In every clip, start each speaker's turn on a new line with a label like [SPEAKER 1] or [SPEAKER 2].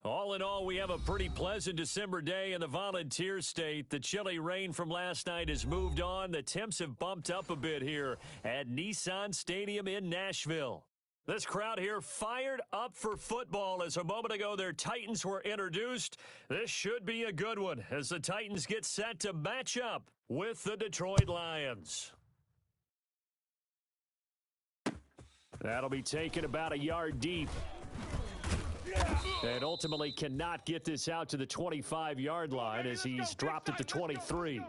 [SPEAKER 1] All in all, we have a pretty pleasant December day in the Volunteer State. The chilly rain from last night has moved on. The temps have bumped up a bit here at Nissan Stadium in Nashville. This crowd here fired up for football as a moment ago their Titans were introduced. This should be a good one as the Titans get set to match up with the Detroit Lions. That'll be taken about a yard deep. And ultimately cannot get this out to the 25-yard line as he's dropped at the 23.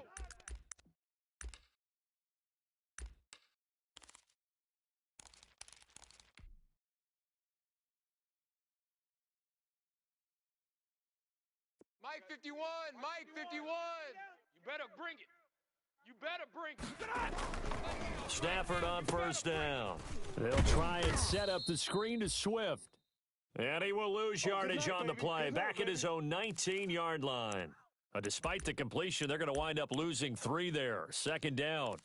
[SPEAKER 2] Mike 51, Mike 51. You better bring it. You better bring it.
[SPEAKER 1] Stafford on first down. They'll try and set up the screen to Swift. And he will lose yardage on the play, back at his own 19-yard line. Despite the completion, they're going to wind up losing 3 there. Second down.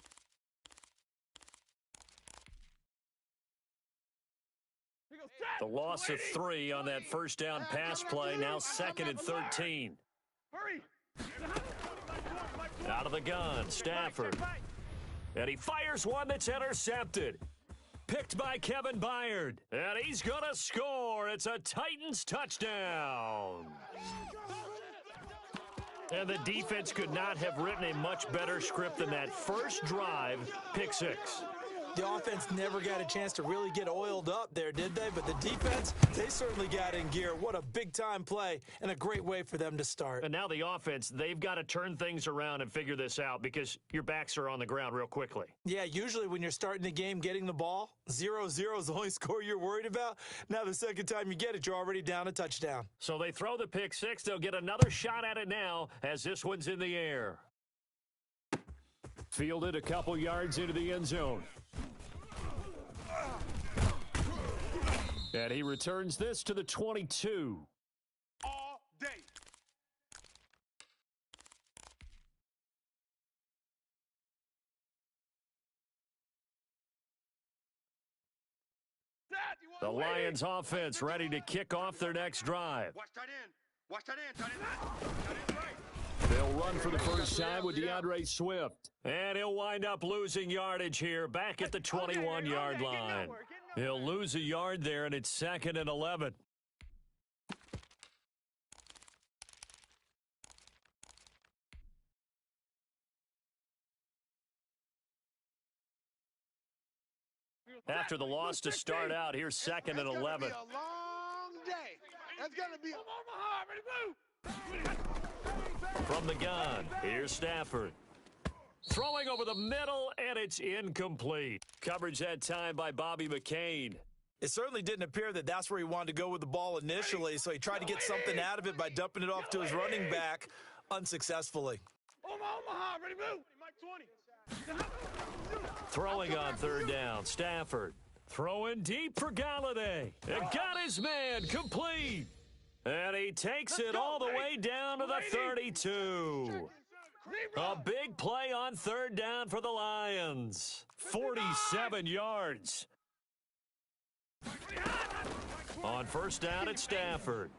[SPEAKER 1] The loss of 3 on that first down pass play, now 2nd and 13. Out of the gun, Stafford. And he fires one that's intercepted. Picked by Kevin Byard. And he's going to score. It's a Titans touchdown. And the defense could not have written a much better script than that first drive, pick 6.
[SPEAKER 3] The offense never got a chance to really get oiled up there, did they? But the defense, they certainly got in gear. What a big-time play and a great way for them to start.
[SPEAKER 1] And now the offense, they've got to turn things around and figure this out because your backs are on the ground real quickly.
[SPEAKER 3] Yeah, usually when you're starting the game getting the ball, 0-0 is the only score you're worried about. Now the second time you get it, you're already down a touchdown.
[SPEAKER 1] So they throw the pick 6. They'll get another shot at it now as this one's in the air. Fielded a couple yards into the end zone. And he returns this to the 22.
[SPEAKER 2] All day.
[SPEAKER 1] The Lions offense ready to kick off their next drive.
[SPEAKER 2] Watch that in. Watch that in. Tight end right.
[SPEAKER 1] They'll run for the first time with DeAndre Swift. And he'll wind up losing yardage here back at the 21-yard line. He'll lose a yard there, and it's 2nd and 11. After the loss to start out, here's 2nd and 11.
[SPEAKER 2] It's going to be a long day. That's going to be Omaha. Ready, move.
[SPEAKER 1] From the gun, here's Stafford. Throwing over the middle, and it's incomplete. Coverage that time by Bobby McCain.
[SPEAKER 3] It certainly didn't appear that that's where he wanted to go with the ball initially, so he tried to get something out of it by dumping it off to his running back unsuccessfully.
[SPEAKER 2] Omaha, ready, move. Mike 20.
[SPEAKER 1] Throwing on third down, Stafford. Throwing deep for Galladay. And got his man complete. And he takes it all the way down to the 32. A big play on third down for the Lions. 47 yards. On first down at Stafford.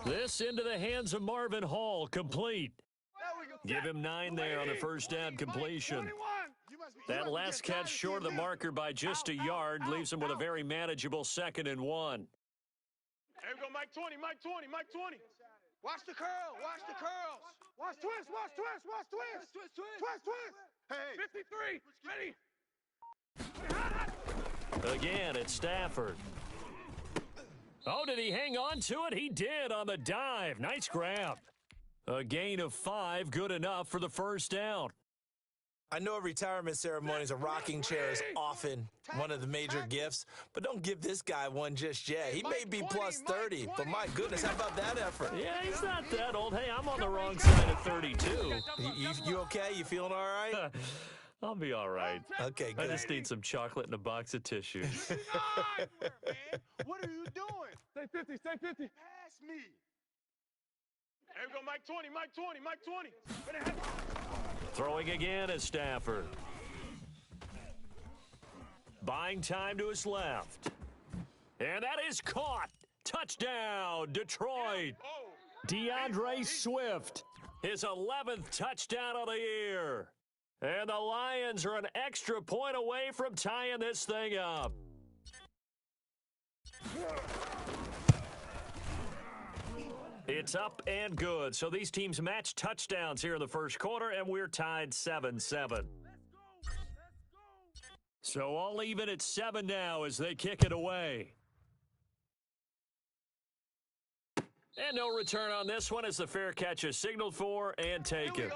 [SPEAKER 1] This into the hands of Marvin Hall, complete. Give him 9 there on the first down completion. That last catch short of the marker by just a yard leaves him with a very manageable 2nd and 1.
[SPEAKER 2] There we go, Mike 20, Mike 20, Mike 20. Watch the curl, watch the curls. Watch twist, watch twist, watch twist. Twist, twist. Hey. 53, ready.
[SPEAKER 1] Again, it's Stafford. Oh, did he hang on to it? He did on the dive. Nice grab. A gain of 5, good enough for the first down.
[SPEAKER 3] I know a retirement ceremony is a rocking chair is often one of the major gifts, but don't give this guy one just yet. He may be plus 30, but my goodness, how about that effort?
[SPEAKER 1] Yeah, he's not that old. Hey, I'm on the wrong side of 32.
[SPEAKER 3] You okay? You feeling all right?
[SPEAKER 1] I'll be all right.
[SPEAKER 3] Okay, good.
[SPEAKER 1] I just need some chocolate and a box of tissues.
[SPEAKER 2] What are you doing? Stay 50, stay 50. Pass me. There we go, Mike 20, Mike 20, Mike 20.
[SPEAKER 1] Throwing again is Stafford. Buying time to his left. And that is caught. Touchdown, Detroit. DeAndre Swift, his 11th touchdown of the year. And the Lions are an extra point away from tying this thing up. It's up and good. So these teams match touchdowns here in the first quarter, and we're tied 7-7. So all even at 7 now as they kick it away. And no return on this one as the fair catch is signaled for and taken.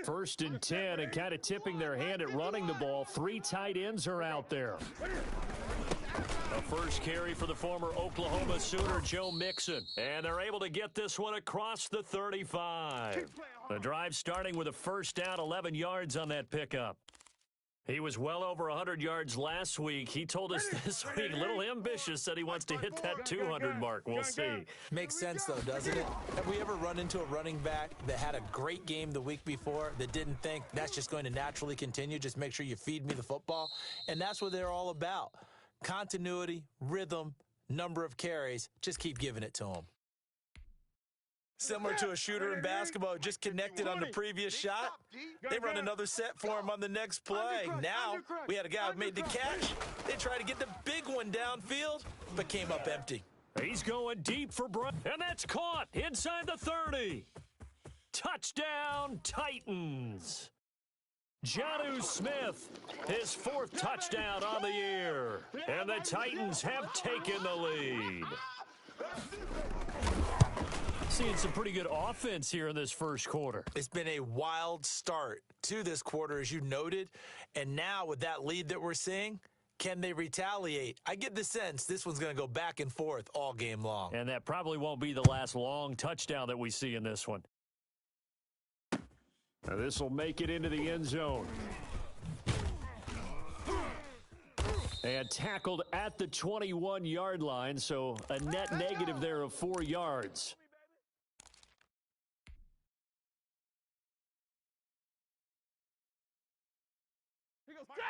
[SPEAKER 1] First and 10, and kind of tipping their hand at running the ball. 3 tight ends are out there. The first carry for the former Oklahoma Sooner, Joe Mixon. And they're able to get this one across the 35. The drive starting with a first down, 11 yards on that pickup. He was well over 100 yards last week. He told us this week, a little ambitious, said he wants to hit that 200 mark. We'll see.
[SPEAKER 3] Makes sense, though, doesn't it? Have we ever run into a running back that had a great game the week before that didn't think that's just going to naturally continue? Just make sure you feed me the football. And that's what they're all about. Continuity, rhythm, number of carries. Just keep giving it to them. Similar to a shooter in basketball, just connected on the previous shot. They run another set for him on the next play. Now, we had a guy who made the catch. They tried to get the big one downfield, but came up empty.
[SPEAKER 1] He's going deep for Brian, and that's caught inside the 30. Touchdown, Titans. Jonnu Smith, his 4th touchdown on the year. And the Titans have taken the lead. Seeing some pretty good offense here in this first quarter.
[SPEAKER 3] It's been a wild start to this quarter, as you noted. And now with that lead that we're seeing, can they retaliate? I get the sense this one's going to go back and forth all game long.
[SPEAKER 1] And that probably won't be the last long touchdown that we see in this one. Now this will make it into the end zone. And tackled at the 21-yard line, so a net negative there of 4 yards.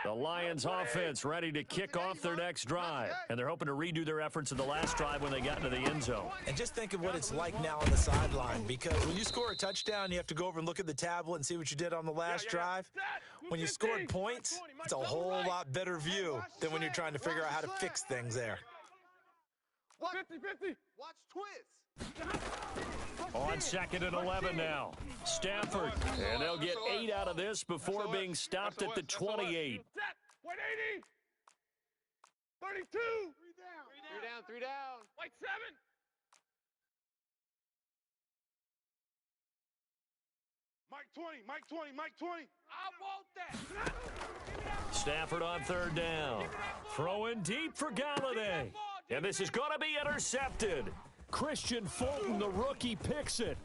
[SPEAKER 1] The Lions offense ready to kick off their next drive. And they're hoping to redo their efforts in the last drive when they got into the end zone.
[SPEAKER 3] And just think of what it's like now on the sideline, because when you score a touchdown, you have to go over and look at the tablet and see what you did on the last drive. When you scored points, it's a whole lot better view than when you're trying to figure out how to fix things there.
[SPEAKER 2] 50-50. Watch twist.
[SPEAKER 1] On 2nd and 11 now. Stafford, and they'll get 8 out of this before being stopped at the 28.
[SPEAKER 2] 180. 32. 3 down. White 7. Mike 20. Mike 20. I want that.
[SPEAKER 1] Stafford on 3rd down. Throwing deep for Galladay. And this is going to be intercepted. Christian Fulton, the rookie, picks it.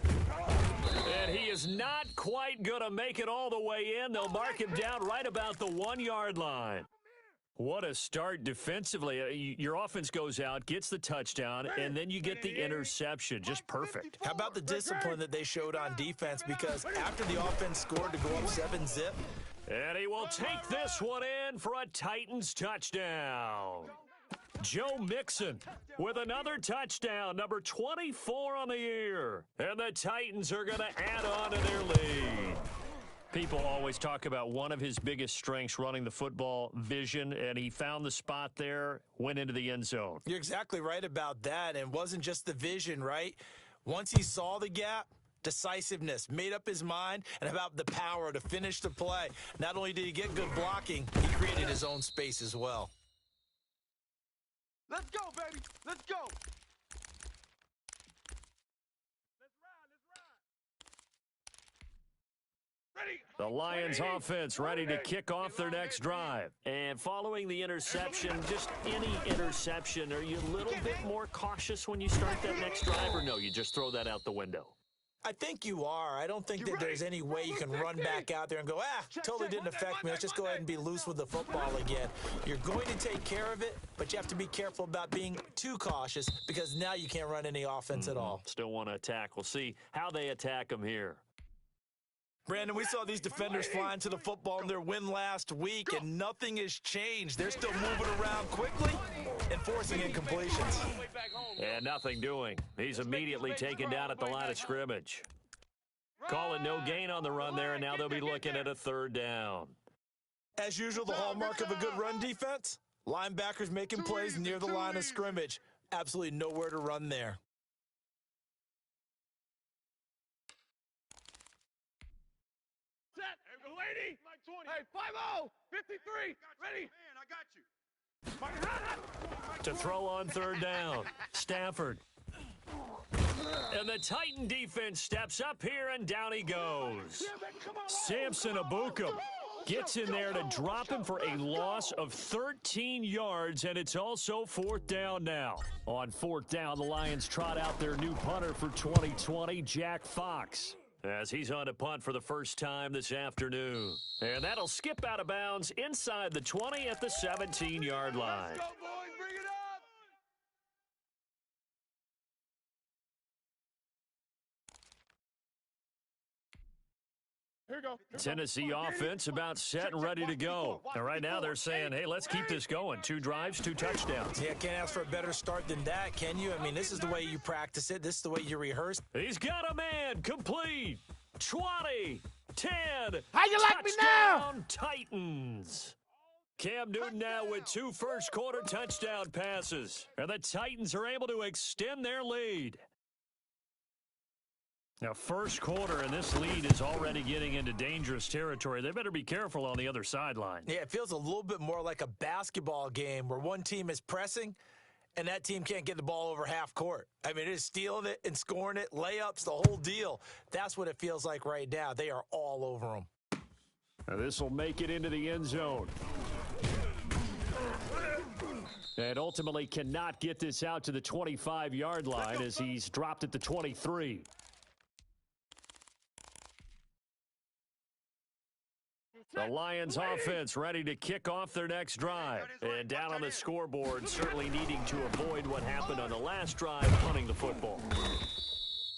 [SPEAKER 1] And he is not quite going to make it all the way in. They'll mark him down right about the 1-yard line. What a start defensively. Your offense goes out, gets the touchdown, and then you get the interception. Just perfect.
[SPEAKER 3] How about the discipline that they showed on defense? Because after the offense scored to go up 7-zip.
[SPEAKER 1] And he will take this one in for a Titans touchdown. Joe Mixon with another touchdown, number 24 on the year. And the Titans are going to add on to their lead. People always talk about one of his biggest strengths, running the football, vision, and he found the spot there, went into the end zone.
[SPEAKER 3] You're exactly right about that, and it wasn't just the vision, right? Once he saw the gap, decisiveness, made up his mind, and about the power to finish the play. Not only did he get good blocking, he created his own space as well.
[SPEAKER 2] Let's go, baby. Let's go.
[SPEAKER 1] The Lions offense ready to kick off their next drive. And following the interception, just any interception, are you a little bit more cautious when you start that next drive, or no, you just throw that out the window?
[SPEAKER 3] I think you are. I don't think that there's any way you can run back out there and go, totally didn't affect me. Let's just go ahead and be loose with the football again. You're going to take care of it, but you have to be careful about being too cautious because now you can't run any offense at all.
[SPEAKER 1] Still want to attack. We'll see how they attack them here.
[SPEAKER 3] Brandon, we saw these defenders flying to the football in their win last week, and nothing has changed. They're still moving around quickly and forcing incompletions.
[SPEAKER 1] And nothing doing. He's immediately taken down at the line of scrimmage. Call it no gain on the run there, and now they'll be looking at a third down.
[SPEAKER 3] As usual, the hallmark of a good run defense, linebackers making plays near the line of scrimmage. Absolutely nowhere to run there.
[SPEAKER 2] Lady. Hey, 5-0, 53, ready. Man, I got you.
[SPEAKER 1] To throw on third down, Stafford. And the Titan defense steps up here, and down he goes. Samson Ebukam gets in there to drop him for a loss of 13 yards, and it's also fourth down now. On fourth down, the Lions trot out their new punter for 2020, Jack Fox, as he's on to punt for the first time this afternoon. And that'll skip out of bounds inside the 20 at the 17-yard line.
[SPEAKER 2] Let's go, boys, bring it up. Here we go.
[SPEAKER 1] Tennessee offense about set and ready to go. And right now they're saying, hey, let's keep this going. 2 drives, 2 touchdowns.
[SPEAKER 3] Yeah, can't ask for a better start than that, can you? I mean, this is the way you practice it. This is the way you rehearse.
[SPEAKER 1] He's got a man complete. 20, 10.
[SPEAKER 2] How you like me now?
[SPEAKER 1] Touchdown, Titans. Cam Newton now with 2 first-quarter touchdown passes. And the Titans are able to extend their lead. Now, first quarter, and this lead is already getting into dangerous territory. They better be careful on the other sideline.
[SPEAKER 3] Yeah, it feels a little bit more like a basketball game where one team is pressing and that team can't get the ball over half court. I mean, it is stealing it and scoring it, layups, the whole deal. That's what it feels like right now. They are all over them.
[SPEAKER 1] Now, this will make it into the end zone. And ultimately cannot get this out to the 25-yard line as he's dropped at the 23. The Lions offense ready to kick off their next drive. And down on the scoreboard, certainly needing to avoid what happened on the last drive, punting the football.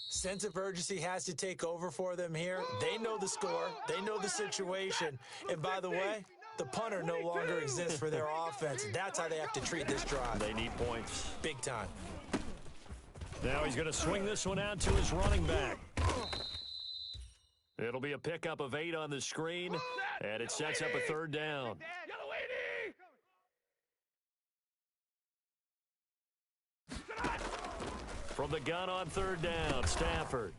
[SPEAKER 3] Sense of urgency has to take over for them here. They know the score. They know the situation. And by the way, the punter no longer exists for their offense. That's how they have to treat this drive.
[SPEAKER 1] They need points.
[SPEAKER 3] Big time.
[SPEAKER 1] Now he's going to swing this one out to his running back. It'll be a pickup of 8 on the screen, and it sets up a third down. From the gun on third down, Stafford.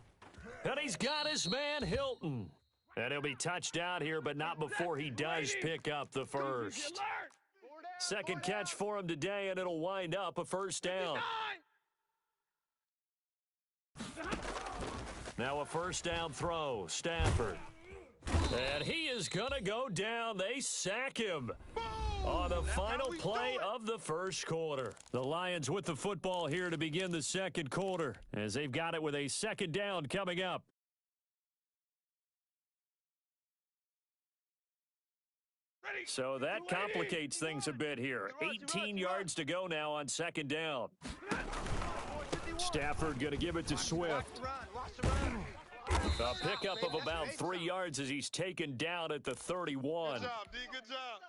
[SPEAKER 1] And he's got his man, Hilton. And he'll be touched out here, but not before he does pick up the first. Second catch for him today, and it'll wind up a first down. Now a first down throw, Stafford. And he is going to go down. They sack him on the final play of the first quarter. The Lions with the football here to begin the second quarter, as they've got it with a second down coming up. So that complicates things a bit here. 18 yards to go now on second down. Stafford going to give it to Swift. A pickup of about 3 yards as he's taken down at the 31.
[SPEAKER 2] Good job, D. Good job.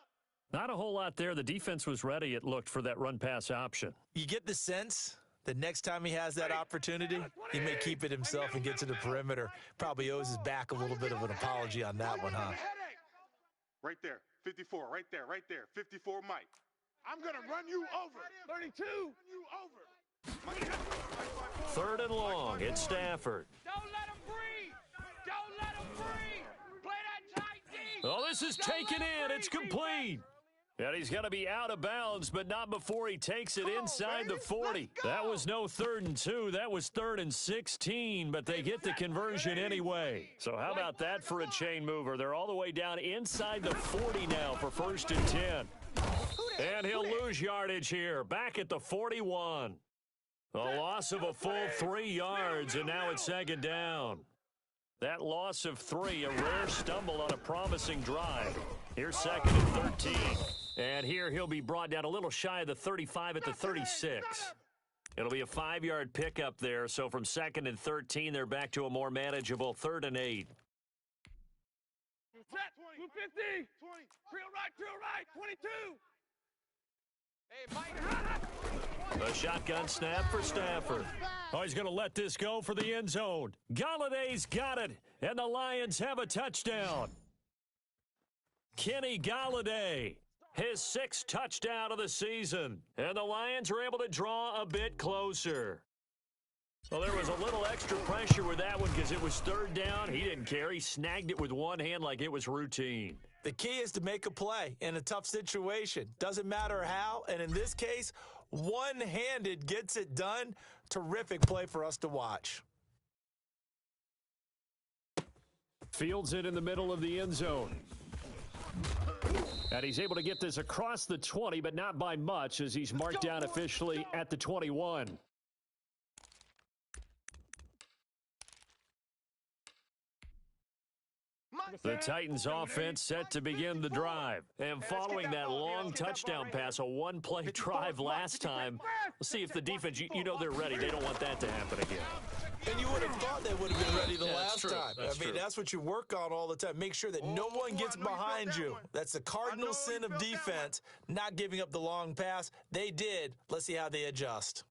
[SPEAKER 1] Not a whole lot there. The defense was ready, it looked, for that run-pass option.
[SPEAKER 3] You get the sense that next time he has that opportunity, he may keep it himself and get to the perimeter. Probably owes his back a little bit of an apology on that one, huh?
[SPEAKER 2] Right there. 54, right there, right there. 54, Mike. I'm going to run you over. 32. Run you over.
[SPEAKER 1] Third and long, it's Stafford.
[SPEAKER 2] Don't let him breathe. Don't let him breathe. Play that tight D.
[SPEAKER 1] Oh, this is taken in. It's complete. And he's going to be out of bounds, but not before he takes it inside the 40. That was no 3rd and 2. That was 3rd and 16, but they get the conversion anyway. So how about that for a chain mover? They're all the way down inside the 40 now for 1st and 10. And he'll lose yardage here, back at the 41. A loss of a full 3 yards, and now it's second down. That loss of 3, a rare stumble on a promising drive. Here's second and 13. And here he'll be brought down a little shy of the 35 at the 36. It'll be a 5-yard pickup there, so from second and 13, they're back to a more manageable 3rd and 8.
[SPEAKER 2] 250. 20. Drill right. 22. Hey, Mike.
[SPEAKER 1] A shotgun snap for Stafford. Oh, he's going to let this go for the end zone. Galladay's got it, and the Lions have a touchdown. Kenny Galladay, his 6th touchdown of the season. And the Lions are able to draw a bit closer. Well, there was a little extra pressure with that one because it was 3rd down. He didn't care. He snagged it with one hand like it was routine.
[SPEAKER 3] The key is to make a play in a tough situation. Doesn't matter how, and in this case, one-handed gets it done. Terrific play for us to watch.
[SPEAKER 1] Fields it in the middle of the end zone. And he's able to get this across the 20, but not by much as he's marked down officially at the 21. The Titans offense set to begin the drive. And following that long touchdown pass, a one-play drive last time, we'll see if the defense, you know they're ready. They don't want that to happen again.
[SPEAKER 3] And you would have thought they would have been ready the last time. That's what you work on all the time. Make sure that no one gets behind you. That's the cardinal sin of defense, not giving up the long pass. They did. Let's see how they adjust.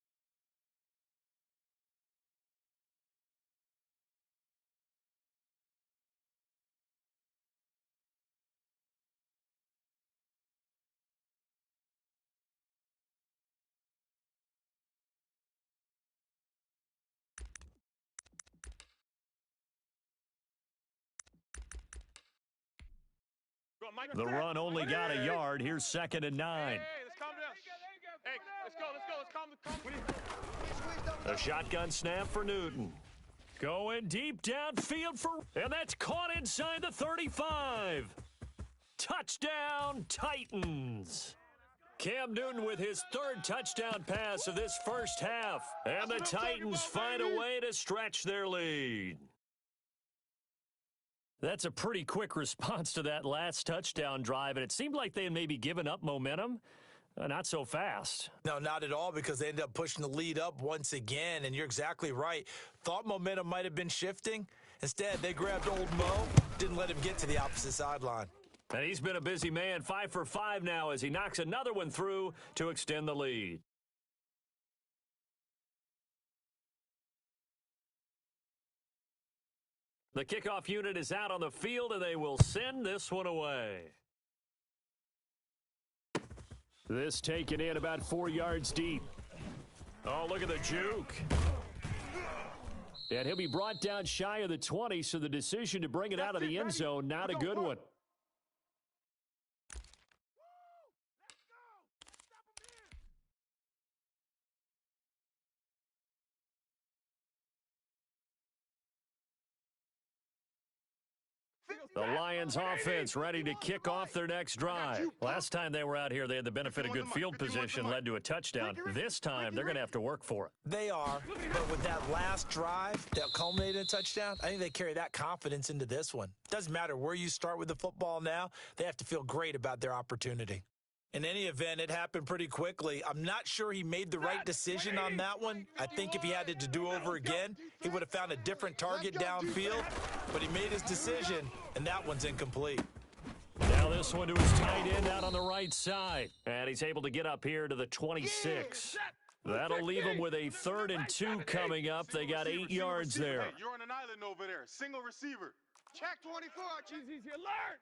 [SPEAKER 1] The run only got a yard. Here's 2nd and 9.
[SPEAKER 2] Hey, let's calm down. Hey, let's go.
[SPEAKER 1] A shotgun snap for Newton. Going deep downfield and that's caught inside the 35. Touchdown, Titans. Cam Newton with his 3rd touchdown pass of this first half. And the Titans find a way to stretch their lead. That's a pretty quick response to that last touchdown drive, and it seemed like they had maybe given up momentum. Not so fast.
[SPEAKER 3] No, not at all, because they ended up pushing the lead up once again, and you're exactly right. Thought momentum might have been shifting. Instead, they grabbed old Mo, didn't let him get to the opposite sideline.
[SPEAKER 1] And he's been a busy man, 5 for 5 now as he knocks another one through to extend the lead. The kickoff unit is out on the field, and they will send this one away. This taken in about 4 yards deep. Oh, look at the juke. And he'll be brought down shy of the 20, so the decision to bring it out of the end zone, not a good one. The Lions offense ready to kick off their next drive. Last time they were out here, they had the benefit of good field position, led to a touchdown. This time, they're going to have to work for it.
[SPEAKER 3] They are, but with that last drive that culminated in a touchdown, I think they carry that confidence into this one. Doesn't matter where you start with the football now, they have to feel great about their opportunity. In any event, it happened pretty quickly. I'm not sure he made the right decision on that one. I think if he had it to do over again, he would have found a different target downfield, but he made his decision, and that one's incomplete.
[SPEAKER 1] Now this one to his tight end out on the right side, and he's able to get up here to the 26. That'll leave him with a 3rd and 2 coming up. They got 8 yards there.
[SPEAKER 2] You're on an island over there. Single receiver. Check 24. Cheesy's here. Learn.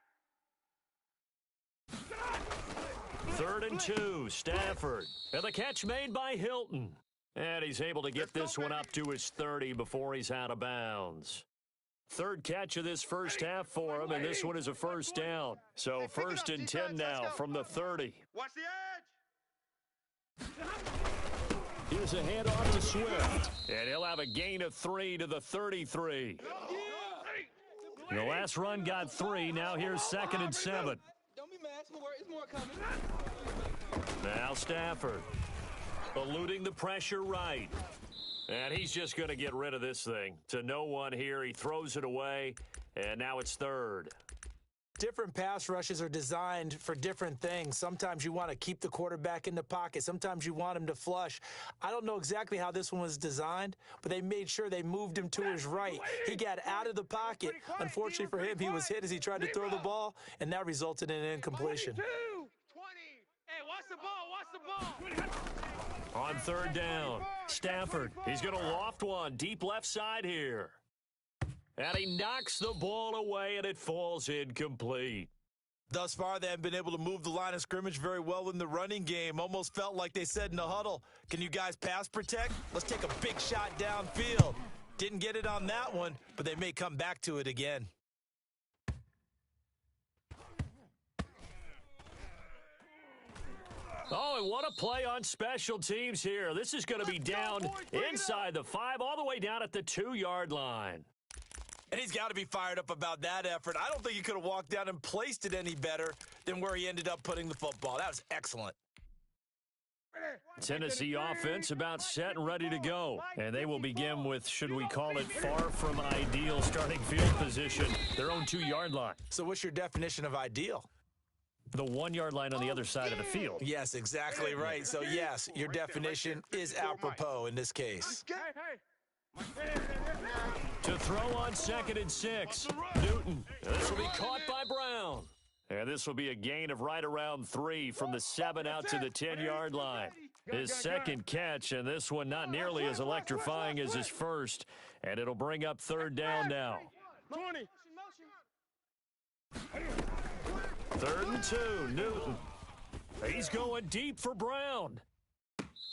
[SPEAKER 1] 3rd and 2, Stafford. And the catch made by Hilton. And he's able to get this one up to his 30 before he's out of bounds. 3rd catch of this first half for him, and this one is a first down. So 1st and 10 now from the 30.
[SPEAKER 2] Watch the edge.
[SPEAKER 1] Here's a handoff to Swift. And he'll have a gain of 3 to the 33. The last run got 3. Now here's 2nd and 7.
[SPEAKER 4] Don't be mad. It's more coming.
[SPEAKER 1] Now Stafford eluding the pressure right. And he's just going to get rid of this thing. To no one here. He throws it away, and now it's third.
[SPEAKER 3] Different pass rushes are designed for different things. Sometimes you want to keep the quarterback in the pocket. Sometimes you want him to flush. I don't know exactly how this one was designed, but they made sure they moved him to his right. He got out of the pocket. Unfortunately for him, he was hit as he tried to throw the ball, and that resulted in an incompletion.
[SPEAKER 2] 20. Hey, watch the ball, watch the ball.
[SPEAKER 1] On third down, Stafford. He's going to loft one deep left side here. And he knocks the ball away, and it falls incomplete.
[SPEAKER 3] Thus far, they haven't been able to move the line of scrimmage very well in the running game. Almost felt like they said in the huddle, can you guys pass protect? Let's take a big shot downfield. Didn't get it on that one, but they may come back to it again.
[SPEAKER 1] Oh, and what a play on special teams here. This is going to be down inside the 5, all the way down at the 2-yard line.
[SPEAKER 3] And he's got to be fired up about that effort. I don't think he could have walked down and placed it any better than where he ended up putting the football. That was excellent.
[SPEAKER 1] Tennessee offense about set and ready to go. And they will begin with, should we call it, far from ideal starting field position, their own 2-yard line.
[SPEAKER 3] So what's your definition of ideal?
[SPEAKER 1] The 1-yard line on the other side of the field.
[SPEAKER 3] Yes, exactly right. So, yes, your definition is apropos in this case.
[SPEAKER 1] To throw on 2nd and 6, Newton. This will be caught by Brown. And this will be a gain of right around 3 from the 7 out to the 10-yard line. His second catch, and this one not nearly as electrifying as his first. And it'll bring up third down now.
[SPEAKER 2] 20.
[SPEAKER 1] 3rd and 2, Newton. He's going deep for Brown.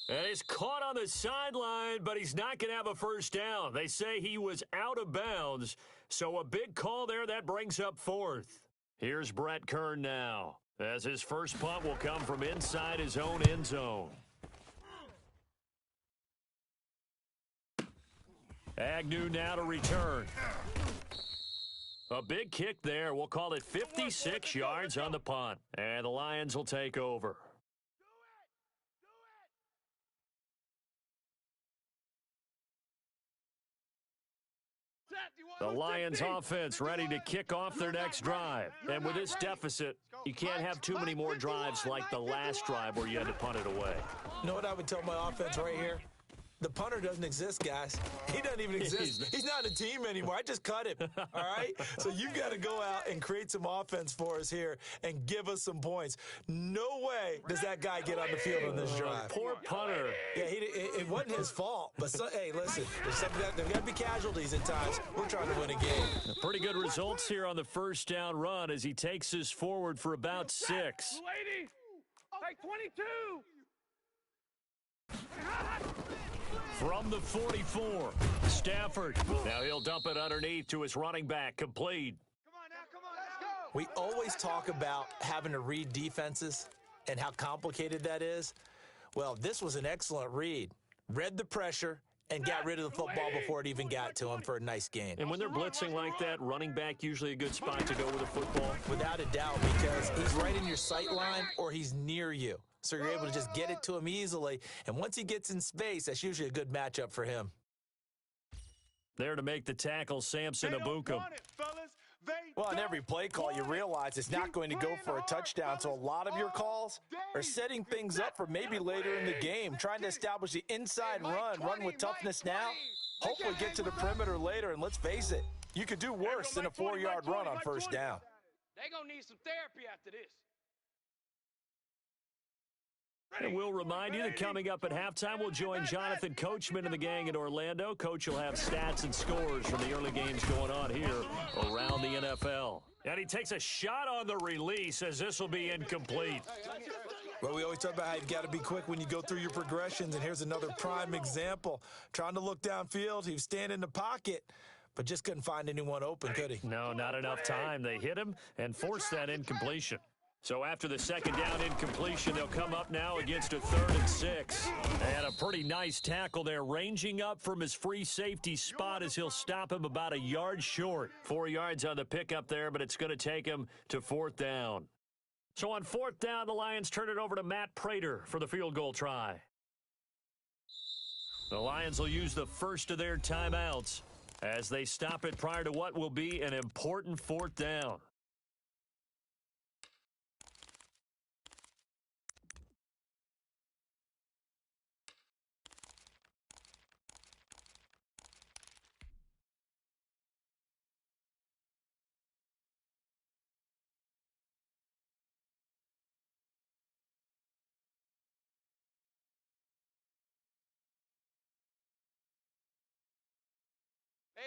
[SPEAKER 1] And he's caught on the sideline, but he's not going to have a first down. They say he was out of bounds, so a big call there. That brings up 4th. Here's Brett Kern now, as his first punt will come from inside his own end zone. Agnew now to return. A big kick there. We'll call it 56 yards on the punt. And the Lions will take over. The Lions offense ready to kick off their next drive. And with this deficit, you can't have too many more drives like the last drive where you had to punt it away.
[SPEAKER 3] You know what I would tell my offense right here? The punter doesn't exist, guys. He doesn't even exist. He's not a team anymore. I just cut him, all right? So you've got to go out and create some offense for us here and give us some points. No way does that guy get on the field on this drive.
[SPEAKER 1] Poor punter.
[SPEAKER 3] Yeah, it wasn't his fault. But, hey, listen, there's got to be casualties at times. We're trying to win a game.
[SPEAKER 1] Pretty good results here on the first down run as he takes us forward for about 6.
[SPEAKER 2] Lady, take 22.
[SPEAKER 1] From the 44, Stafford. Now he'll dump it underneath to his running back, complete.
[SPEAKER 2] Come on now, come on, let's go.
[SPEAKER 3] We always talk about having to read defenses and how complicated that is. Well, this was an excellent read. Read the pressure and got rid of the football before it even got to him for a nice gain.
[SPEAKER 1] And when they're blitzing like that, running back usually a good spot to go with a football.
[SPEAKER 3] Without a doubt, because he's right in your sight line or he's near you. So you're able to just get it to him easily. And once he gets in space, that's usually a good matchup for him.
[SPEAKER 1] There to make the tackle, Samson Ebukam.
[SPEAKER 3] Well, on every play call, you realize it's not going to go for a touchdown. So a lot of your calls are setting things up for maybe later in the game, trying to establish the inside run with toughness now, hopefully get to the perimeter later. And let's face it, you could do worse than a 4-yard run on first down.
[SPEAKER 2] They're going to need some therapy after this.
[SPEAKER 1] And we'll remind you that coming up at halftime, we'll join Jonathan Coachman and the gang in Orlando. Coach will have stats and scores from the early games going on here around the NFL. And he takes a shot on the release as this will be incomplete.
[SPEAKER 3] Well, we always talk about how you've got to be quick when you go through your progressions, and here's another prime example. Trying to look downfield, he was standing in the pocket, but just couldn't find anyone open, could he?
[SPEAKER 1] No, not enough time. They hit him and forced that incompletion. So after the second down incompletion, they'll come up now against a 3rd and 6. And a pretty nice tackle there, ranging up from his free safety spot as he'll stop him about a yard short. 4 yards on the pickup there, but it's going to take him to 4th down. So on 4th down, the Lions turn it over to Matt Prater for the field goal try. The Lions will use the first of their timeouts as they stop it prior to what will be an important fourth down.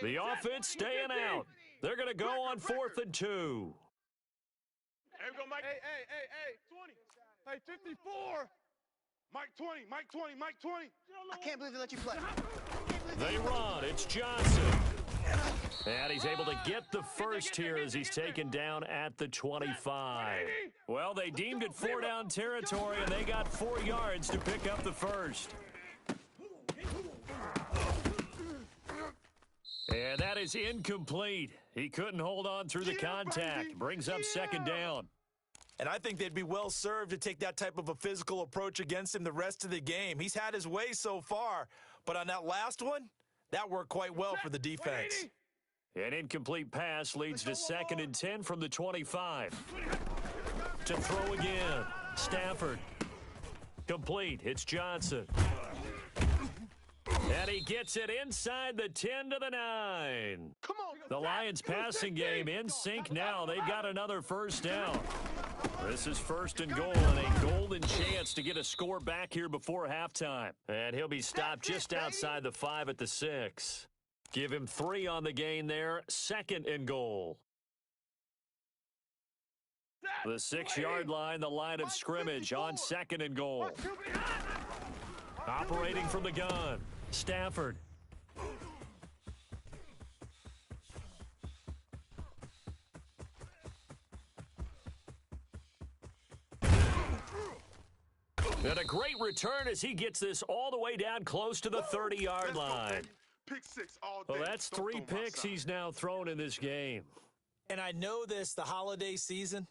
[SPEAKER 1] The offense staying out. They're going to go on 4th and 2.
[SPEAKER 2] Hey, we go, Mike. Hey, 20. Hey, 54. Mike 20, Mike 20, Mike 20.
[SPEAKER 4] I can't believe they let you play.
[SPEAKER 1] They run. It's Johnson. And he's able to get the first here as he's taken down at the 25. Well, they deemed it 4-down territory, and they got 4 yards to pick up the first. And that is incomplete. He couldn't hold on through the contact. Brings up 2nd down.
[SPEAKER 3] And I think they'd be well served to take that type of a physical approach against him the rest of the game. He's had his way so far, but on that last one, that worked quite well for the defense.
[SPEAKER 1] An incomplete pass leads to 2nd and 10 from the 25. To throw again. Stafford. Complete. It's Johnson. And he gets it inside the 10 to the 9.
[SPEAKER 2] Come on.
[SPEAKER 1] The Lions passing game in sync now. They've got another first down. This is 1st and goal and a golden chance to get a score back here before halftime. And he'll be stopped just outside the 5 at the 6. Give him 3 on the gain there. 2nd and goal. The 6-yard line, the line of scrimmage on 2nd and goal. Operating from the gun. Stafford. And a great return as he gets this all the way down close to the 30-yard line.
[SPEAKER 2] Pick 6 all day.
[SPEAKER 1] Well, that's 3 picks he's now thrown in this game.
[SPEAKER 3] And I know this, the holiday season,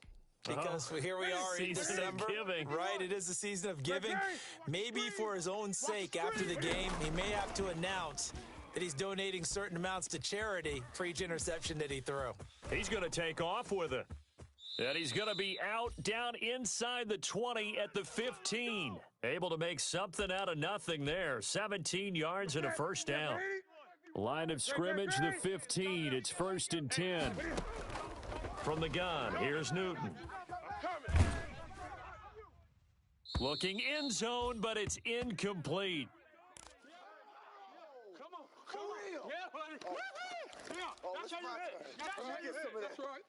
[SPEAKER 3] because here we are in December. Right, it is the season of giving. Maybe for his own sake, after the game, he may have to announce that he's donating certain amounts to charity for each interception that he threw.
[SPEAKER 1] He's going to take off with it. And he's going to be out down inside the 20 at the 15. Able to make something out of nothing there. 17 yards and a first down. Line of scrimmage, the 15. It's 1st and 10. From the gun, here's Newton. Looking end zone, but it's incomplete.
[SPEAKER 2] Come on. Yeah, buddy. Oh, that's how you hit. That's how you hit. That's right.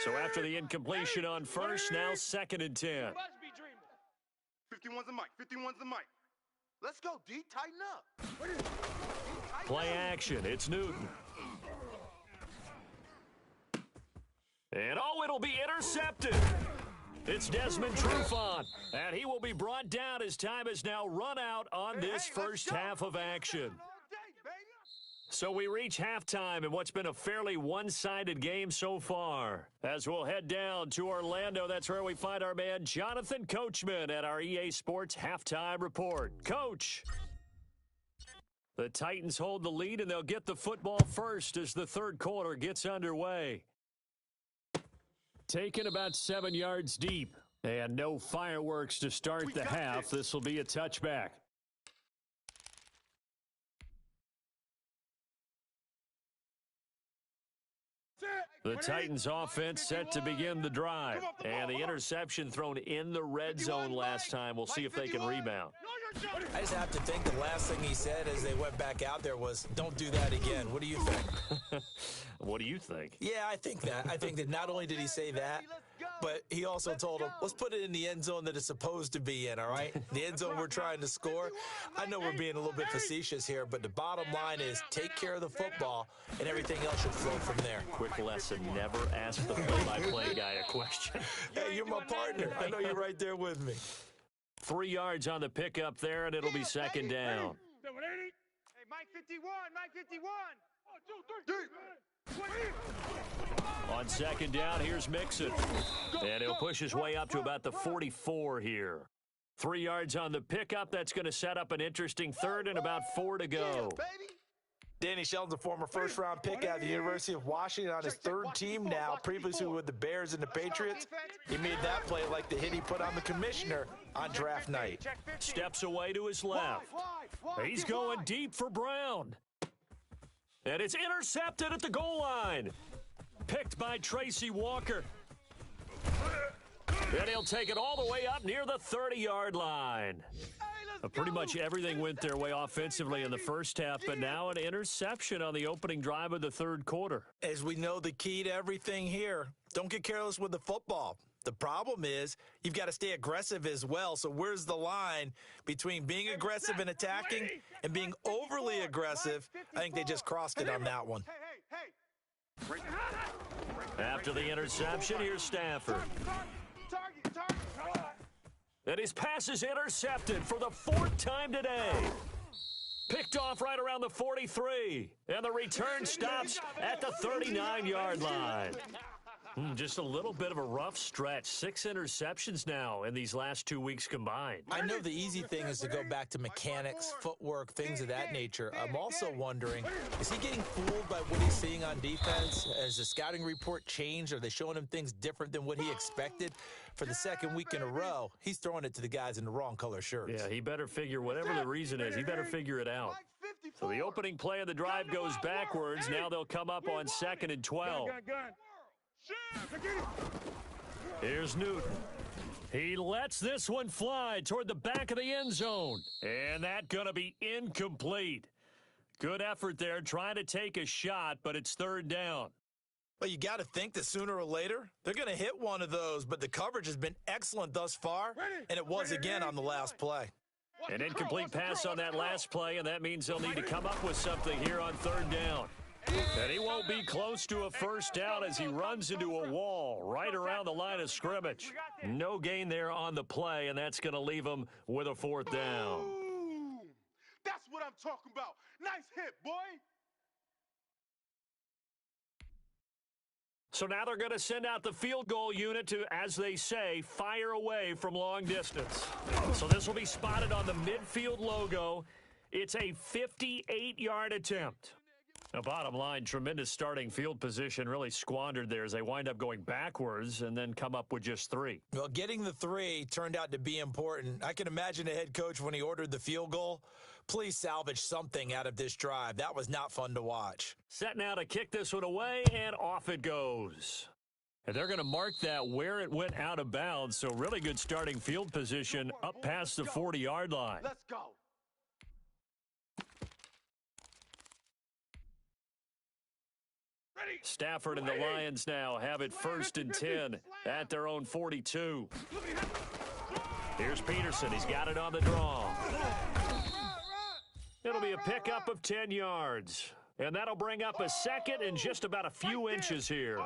[SPEAKER 1] So after the incompletion on first, now 2nd and 10.
[SPEAKER 2] 51's the mic. 51's the mic. Let's go, D. Tighten up.
[SPEAKER 1] Play action. It's Newton. And it'll be intercepted. It's Desmond Trufant. And he will be brought down as time has now run out on this first half of action. So we reach halftime in what's been a fairly one-sided game so far. As we'll head down to Orlando, that's where we find our man Jonathan Coachman at our EA Sports Halftime Report. Coach! The Titans hold the lead, and they'll get the football first as the third quarter gets underway. Taken about 7 yards deep, and no fireworks to start the half. This will be a touchback. The Titans offense set to begin the drive. And the interception thrown in the red zone last time. We'll see if they can rebound.
[SPEAKER 3] I just have to think the last thing he said as they went back out there was, don't do that again. What do you think?
[SPEAKER 1] What do you think?
[SPEAKER 3] Yeah, I think that. I think that not only did he say that, but he also told him, let's put it in the end zone that it's supposed to be in, all right? The end zone we're trying to score. I know we're being a little bit facetious here, but the bottom line is take care of the football, and everything else should flow from there.
[SPEAKER 1] Quick lesson, never ask the play-by-play guy a question.
[SPEAKER 3] Hey, you're my partner. I know you're right there with me.
[SPEAKER 1] 3 yards on the pickup there, and it'll be 2nd down.
[SPEAKER 2] Mike 51, Mike 51. 1, 2, 3.
[SPEAKER 1] On second down, here's Mixon. And he'll push his way up to about the 44 here. 3 yards on the pickup. That's going to set up an interesting third and about 4 to go.
[SPEAKER 3] Danny Shelton's a former first-round pick out of the University of Washington on his third team now, previously with the Bears and the Patriots. He made that play like the hit he put on the commissioner on draft night.
[SPEAKER 1] Steps away to his left. He's going deep for Brown. And it's intercepted at the goal line. Picked by Tracy Walker. And he'll take it all the way up near the 30-yard line. Pretty much everything went their way offensively in the first half, but now an interception on the opening drive of the third quarter.
[SPEAKER 3] As we know, the key to everything here, don't get careless with the football. The problem is you've got to stay aggressive as well. So where's the line between being aggressive and attacking and being overly aggressive? I think they just crossed it on that one.
[SPEAKER 1] After the interception, here's Stafford. And his pass is intercepted for the 4th time today. Picked off right around the 43. And the return stops at the 39-yard line. Just a little bit of a rough stretch. 6 interceptions now in these last 2 weeks combined.
[SPEAKER 3] I know the easy thing is to go back to mechanics, footwork, things of that nature. I'm also wondering, is he getting fooled by what he's seeing on defense? Has the scouting report changed? Are they showing him things different than what he expected? For the second week in a row, he's throwing it to the guys in the wrong color shirts.
[SPEAKER 1] Yeah, he better figure whatever the reason is, he better figure it out. So the opening play of the drive goes backwards. Now they'll come up on 2nd and 12. Here's Newton. He lets this one fly toward the back of the end zone. And that's going to be incomplete. Good effort there trying to take a shot, but it's 3rd down.
[SPEAKER 3] Well, you got to think that sooner or later, they're going to hit one of those, but the coverage has been excellent thus far, and it was again on the last play.
[SPEAKER 1] An incomplete pass on that last play, and that means they'll need to come up with something here on 3rd down. And he won't be close to a first down as he runs into a wall right around the line of scrimmage. No gain there on the play, and that's going to leave him with a 4th down.
[SPEAKER 2] Boom. That's what I'm talking about. Nice hit, boy.
[SPEAKER 1] So now they're going to send out the field goal unit to, as they say, fire away from long distance. So this will be spotted on the midfield logo. It's a 58-yard attempt. Now, bottom line, tremendous starting field position, really squandered there as they wind up going backwards and then come up with just 3.
[SPEAKER 3] Well, getting the 3 turned out to be important. I can imagine the head coach when he ordered the field goal. Please salvage something out of this drive. That was not fun to watch.
[SPEAKER 1] Set now to kick this one away, and off it goes. And they're going to mark that where it went out of bounds, so really good starting field position up past the 40-yard line.
[SPEAKER 2] Let's go.
[SPEAKER 1] Stafford and the Lions now have it 1st and 10 at their own 42. Here's Peterson. He's got it on the draw. It'll be a pickup of 10 yards. And that'll bring up a 2nd and just about a few inches here.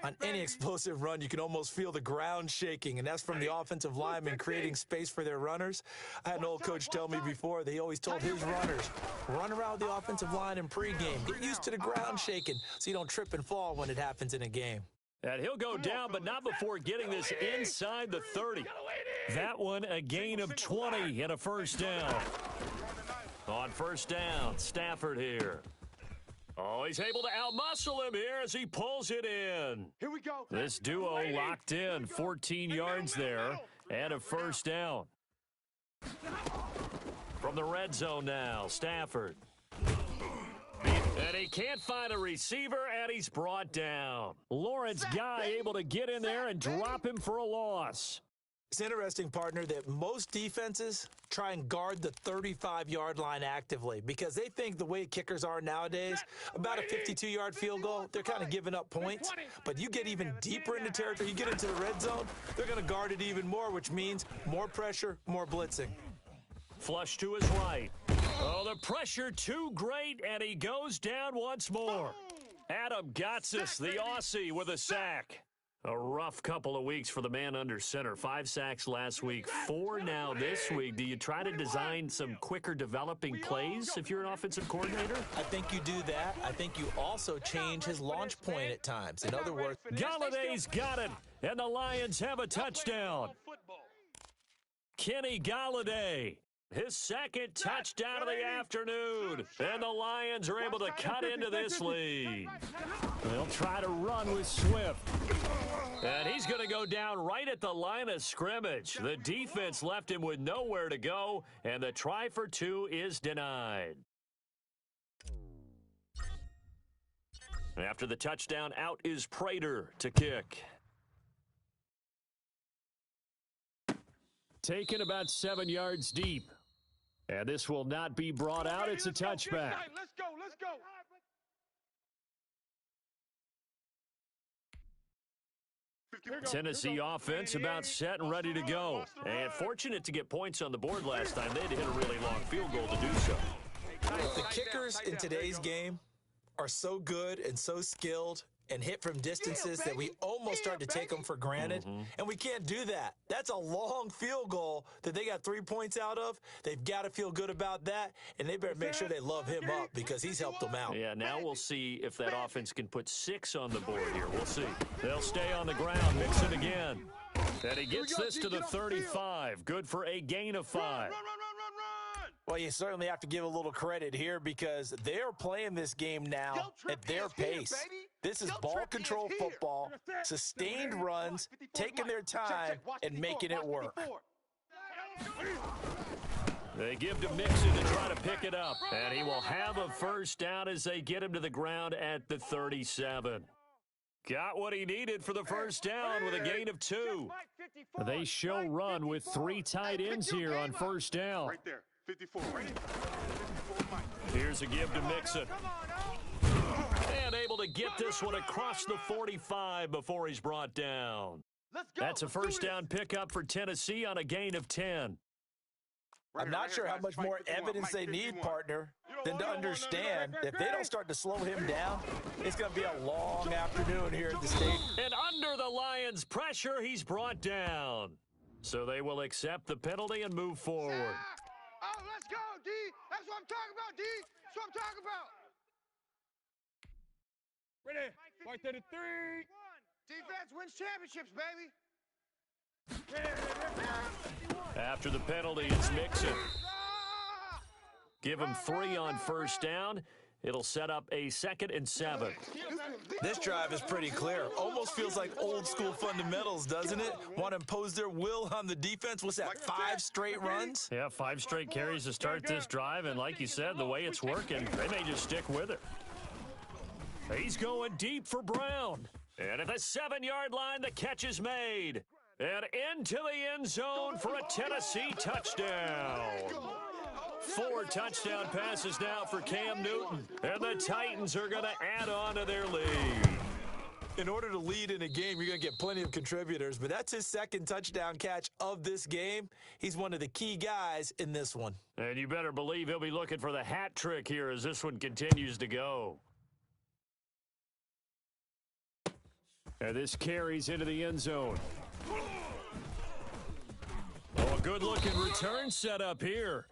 [SPEAKER 3] On any explosive run, you can almost feel the ground shaking, and that's from the offensive linemen creating space for their runners. I had an old coach tell me before that he always told his runners, run around the offensive line in pregame. Get used to the ground shaking so you don't trip and fall when it happens in a game.
[SPEAKER 1] And he'll go down, but not before getting this inside the 30. That one a gain of 20 and a 1st down. On 1st down, Stafford here. Oh, he's able to outmuscle him here as he pulls it in.
[SPEAKER 2] Here we go.
[SPEAKER 1] This duo locked in, 14 yards there, and a 1st down. From the red zone now, Stafford. And he can't find a receiver, and he's brought down. Lawrence Guy able to get in there and drop him for a loss.
[SPEAKER 3] It's interesting, partner, that most defenses try and guard the 35-yard line actively because they think the way kickers are nowadays, about a 52-yard field goal, they're kind of giving up points. But you get even deeper into territory, you get into the red zone, they're going to guard it even more, which means more pressure, more blitzing.
[SPEAKER 1] Flush to his right. Oh, the pressure too great, and he goes down once more. Adam Gotsis, the Aussie, with a sack. A rough couple of weeks for the man under center. 5 sacks last week, 4 now this week. Do you try to design some quicker developing plays if you're an offensive coordinator?
[SPEAKER 3] I think you do that. I think you also change his launch point at times. In other words,
[SPEAKER 1] Galladay's got it, and the Lions have a touchdown. Kenny Galladay, his second touchdown of the afternoon, and the Lions are able to cut into this lead. They'll try to run with Swift. And he's going to go down right at the line of scrimmage. The defense left him with nowhere to go, and the try for 2 is denied. After the touchdown, out is Prater to kick. Taken about 7 yards deep. And this will not be brought out. It's a touchback.
[SPEAKER 2] Let's go, let's go.
[SPEAKER 1] Tennessee offense about set and ready to go. And fortunate to get points on the board last time. They had to hit a really long field goal to do so.
[SPEAKER 3] the kickers in today's game are so good and so skilled and hit from distances that we almost start to take them for granted, and we can't do that. That's a long field goal that they got 3 points out of. They've got to feel good about that, and they better make sure they love him up because he's helped them out.
[SPEAKER 1] Yeah, now we'll see if that offense can put 6 on the board here. We'll see. They'll stay on the ground, mix it again. And he gets this to the 35. Good for a gain of 5.
[SPEAKER 3] Well, you certainly have to give a little credit here because they're playing this game now at their pace. This is ball control football, sustained runs, taking their time, and making it work.
[SPEAKER 1] They give to Mixon to try to pick it up. And he will have a first down as they get him to the ground at the 37. Got what he needed for the first down with a gain of 2. They show run with 3 tight ends here on first down.
[SPEAKER 2] Right there, 54.
[SPEAKER 1] Here's a give to Mixon. And able to get this one across the 45 before he's brought down. That's a first down pickup for Tennessee on a gain of 10.
[SPEAKER 3] I'm not sure how much more evidence they need, partner, than to understand if they don't start to slow him down, it's going to be a long afternoon here at the stadium.
[SPEAKER 1] And under the Lions' pressure, he's brought down. So they will accept the penalty and move forward.
[SPEAKER 2] Oh, let's go, D. That's what I'm talking about, D. That's what I'm talking about. Ready. Right there to 3. Defense wins championships, baby.
[SPEAKER 1] After the penalty, it's Mixon. Give him 3 on first down. It'll set up a 2nd and 7.
[SPEAKER 3] This drive is pretty clear. Almost feels like old school fundamentals, doesn't it? Want to impose their will on the defense. What's that, 5 straight runs?
[SPEAKER 1] Yeah, 5 straight carries to start this drive. And like you said, the way it's working, they may just stick with it. He's going deep for Brown. And at the 7-yard line, the catch is made. And into the end zone for a Tennessee touchdown. 4 touchdown passes now for Cam Newton. And the Titans are going to add on to their lead.
[SPEAKER 3] In order to lead in a game, you're going to get plenty of contributors, but that's his 2nd touchdown catch of this game. He's one of the key guys in this one.
[SPEAKER 1] And you better believe he'll be looking for the hat trick here as this one continues to go. And this carries into the end zone. Oh, a good-looking return set up here.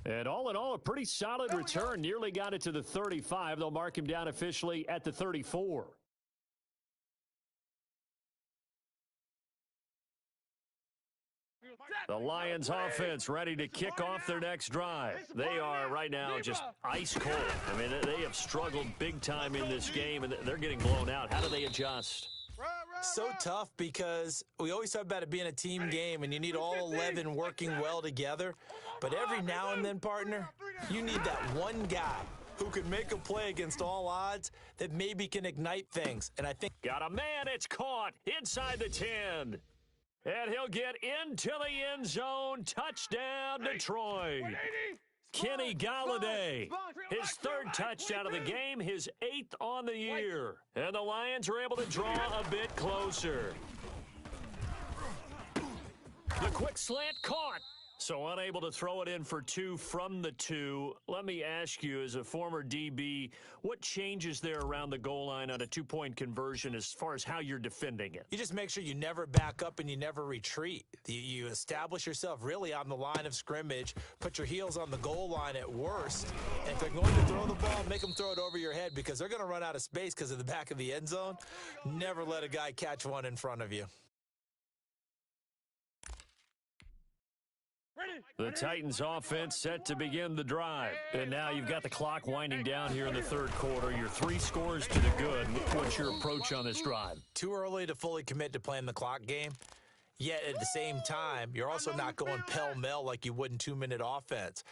[SPEAKER 1] And all in all, a pretty solid return. Nearly got it to the 35. They'll mark him down officially at the 34. The Lions offense ready to kick off their next drive. They are right now just ice cold. I mean, they have struggled big time in this game, and they're getting blown out. How do they adjust?
[SPEAKER 3] So tough because we always talk about it being a team game and you need all 11 working well together. But every now and then, partner, you need that one guy who can make a play against all odds that maybe can ignite things. And I think...
[SPEAKER 1] Got a man, it's caught inside the 10. And he'll get into the end zone. Touchdown, Detroit. Kenny Galladay, his 3rd touchdown of the game, his 8th on the year. And the Lions are able to draw a bit closer. The quick slant caught. So unable to throw it in for 2 from the 2. Let me ask you, as a former DB, what changes there around the goal line on a 2-point conversion as far as how you're defending it?
[SPEAKER 3] You just make sure you never back up and you never retreat. You establish yourself really on the line of scrimmage, put your heels on the goal line at worst, and if they're going to throw the ball, make them throw it over your head because they're going to run out of space because of the back of the end zone. Never let a guy catch one in front of you.
[SPEAKER 1] The Titans offense set to begin the drive. And now you've got the clock winding down here in the third quarter. You're 3 scores to the good. What's your approach on this drive?
[SPEAKER 3] Too early to fully commit to playing the clock game. Yet at the same time, you're also not going pell-mell like you would in 2-minute offense.